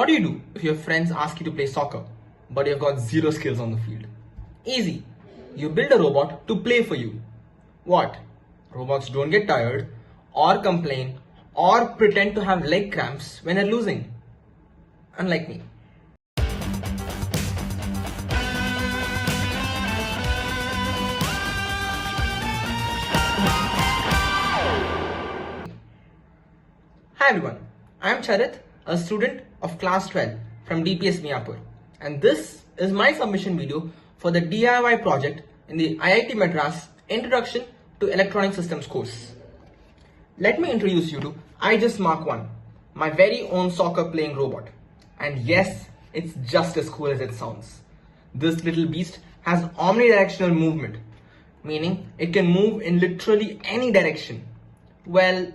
What do you do if your friends ask you to play soccer, but you've got zero skills on the field? Easy. You build a robot to play for you. What? Robots don't get tired, or complain, or pretend to have leg cramps when they're losing. Unlike me. Hi everyone, I am Charit, a student of class 12 from DPS Miapur, and this is my submission video for the DIY project in the IIT Madras Introduction to Electronic Systems course. Let me introduce you to Aegis Mk1, my very own soccer playing robot. And yes, it's just as cool as it sounds. This little beast has omnidirectional movement, meaning it can move in literally any direction. Well,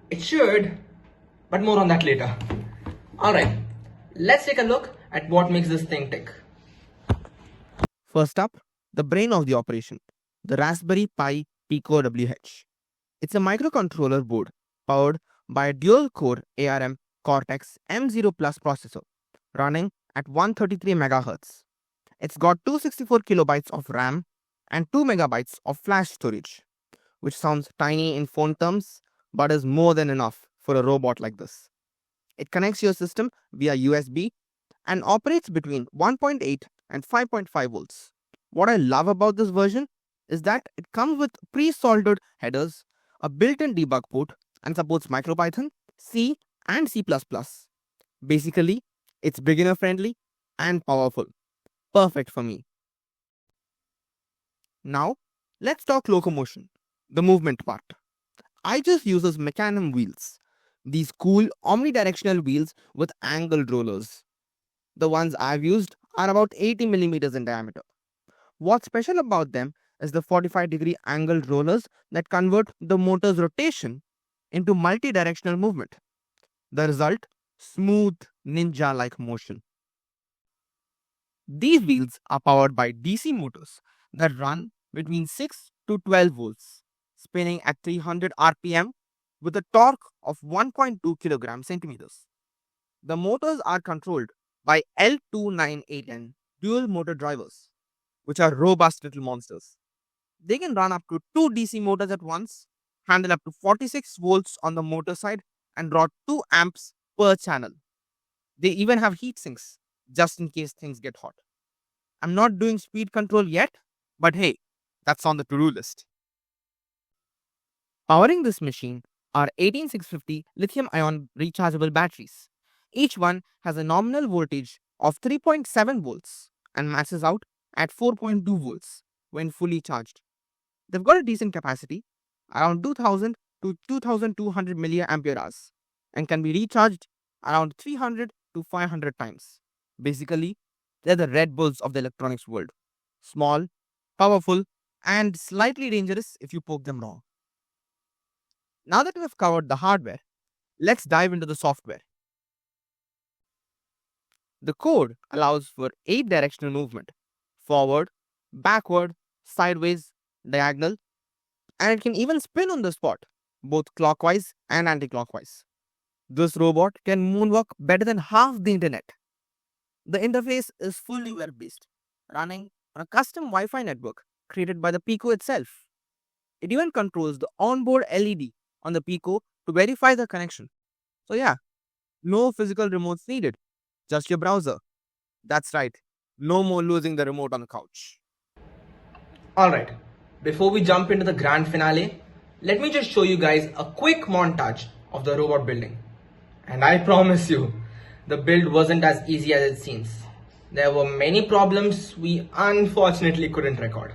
it should, but more on that later. Alright, let's take a look at what makes this thing tick. First up, the brain of the operation, the Raspberry Pi Pico WH. It's a microcontroller board powered by a dual-core ARM Cortex M0 Plus processor running at 133 MHz. It's got 264 kilobytes of RAM and 2 megabytes of flash storage, which sounds tiny in phone terms but is more than enough for a robot like this. It connects your system via USB and operates between 1.8 and 5.5 volts. What I love about this version is that it comes with pre-soldered headers, a built-in debug port, and supports MicroPython, C, and C++. Basically, it's beginner-friendly and powerful. Perfect for me. Now, let's talk locomotion, the movement part. Aegis uses Mk1 wheels, these cool omnidirectional wheels with angled rollers. The ones I've used are about 80 millimeters in diameter. What's special about them is the 45-degree angled rollers that convert the motor's rotation into multi-directional movement. The result? Smooth, ninja-like motion. These wheels are powered by DC motors that run between 6 to 12 volts, spinning at 300 RPM with a torque of 1.2 kilograms centimeters. The motors are controlled by L298N dual motor drivers, which are robust little monsters. They can run up to 2 DC motors at once, handle up to 46 volts on the motor side, and draw 2 amps per channel. They even have heat sinks, just in case things get hot. I'm not doing speed control yet, but hey, that's on the to-do list. Powering this machine are 18650 lithium-ion rechargeable batteries. Each one has a nominal voltage of 3.7 volts and maxes out at 4.2 volts when fully charged. They've got a decent capacity, around 2000 to 2200 mAh, and can be recharged around 300 to 500 times. Basically, they're the Red Bulls of the electronics world. Small, powerful, and slightly dangerous if you poke them wrong. Now that we've covered the hardware, let's dive into the software. The code allows for 8 directional movement: forward, backward, sideways, diagonal, and it can even spin on the spot, both clockwise and anti-clockwise. This robot can moonwalk better than half the internet. The interface is fully web-based, running on a custom Wi-Fi network created by the Pico itself. It even controls the onboard LED on the Pico to verify the connection. So yeah, no physical remotes needed, just your browser. That's right, no more losing the remote on the couch. Alright, before we jump into the grand finale, let me just show you guys a quick montage of the robot building. And I promise you, the build wasn't as easy as it seems. There were many problems we unfortunately couldn't record.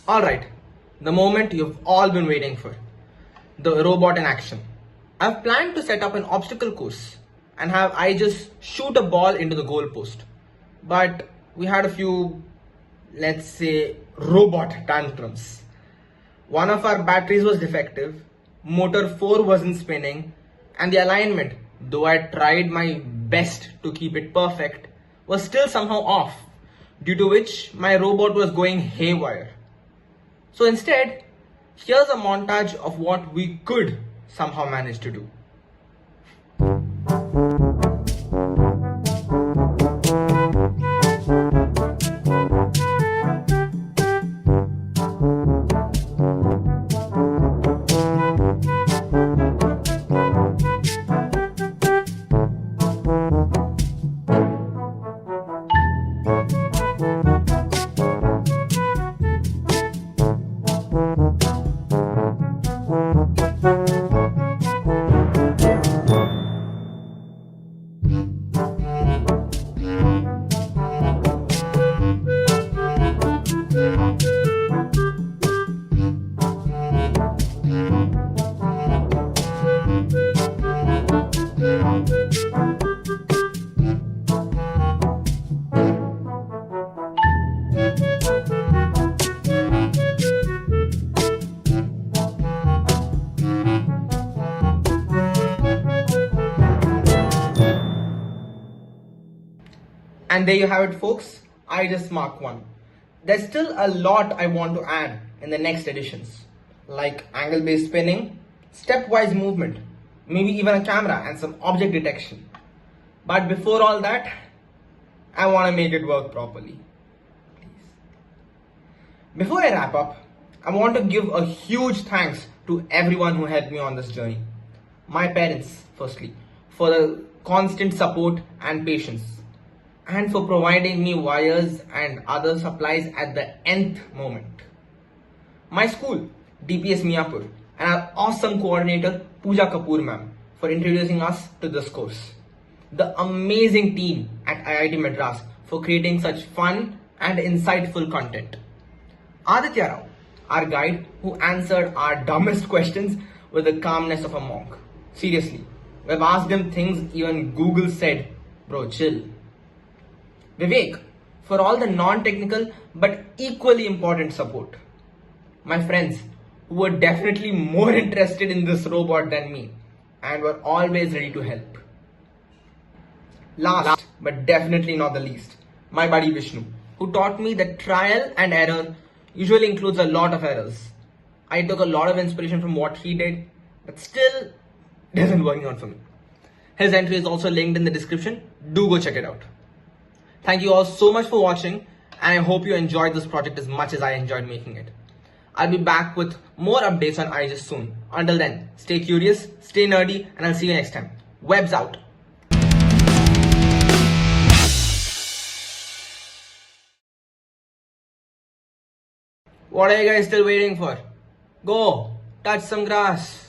Alright, the moment you've all been waiting for. The robot in action. I've planned to set up an obstacle course and have Aegis shoot a ball into the goal post. but we had a few, let's say, robot tantrums. One of our batteries was defective, motor 4 wasn't spinning, and the alignment, though I tried my best to keep it perfect, was still somehow off, due to which my robot was going haywire. So instead, here's a montage of what we could somehow manage to do. And there you have it, folks. Aegis Mk1. There's still a lot I want to add in the next editions, like angle-based spinning, stepwise movement, maybe even a camera and some object detection. But before all that, I want to make it work properly. Please. Before I wrap up, I want to give a huge thanks to everyone who helped me on this journey. My parents, firstly, for the constant support and patience, and for providing me wires and other supplies at the nth moment. My school, DPS Miapur, and our awesome coordinator, Pooja Kapoor ma'am, for introducing us to this course. The amazing team at IIT Madras for creating such fun and insightful content. Aditya Rao, our guide who answered our dumbest questions with the calmness of a monk. Seriously, we've asked him things even Google said, bro, chill. Vivek, for all the non-technical but equally important support. My friends, who were definitely more interested in this robot than me and were always ready to help. Last but definitely not the least, my buddy Vishnu, who taught me that trial and error usually includes a lot of errors. I took a lot of inspiration from what he did, but still it isn't working out for me. His entry is also linked in the description. Do go check it out. Thank you all so much for watching, and I hope you enjoyed this project as much as I enjoyed making it. I'll be back with more updates on Aegis soon. Until then, stay curious, stay nerdy, and I'll see you next time. Webs out. What are you guys still waiting for? Go, touch some grass.